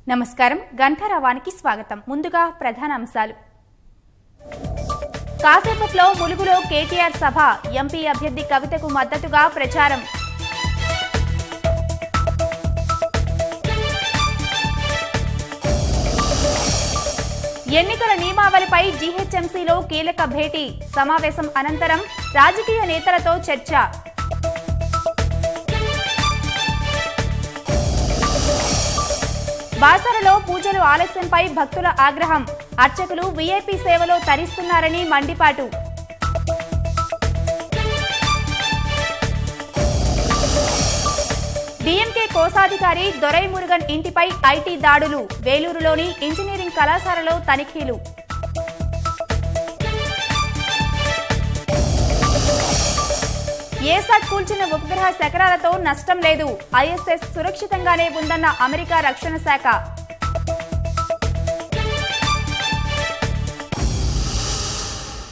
నమస్కారం గంటారావానికి స్వాగతం. ముందుగా ప్రధాన అంశాలు. కాసేపట్లో ములుగులో కేటీఆర్ సభ, ఎంపీ అభ్యర్థి కవితకు మద్దతుగా ప్రచారం. ఎన్నికల నియమావళిపై జీహెచ్ఎంసీలో కీలక భేటీ, సమావేశం అనంతరం రాజకీయ నేతలతో చర్చ. బాసరలో పూజలు ఆలస్యంపై భక్తుల ఆగ్రహం, అర్చకులు వీఐపీ సేవలో తరిస్తున్నారని మండిపాటు. డీఎంకే కోశాధికారి దొరైమురుగన్ ఇంటిపై ఐటీ దాడులు, వేలూరులోని ఇంజనీరింగ్ కళాశాలలో తనిఖీలు. ఏసాట్ కూల్చిన ఉపగ్రహ శకలాలతో నష్టం లేదు, ఐఎస్ఎస్ సురక్షితంగానే ఉందన్న అమెరికా రక్షణ శాఖ.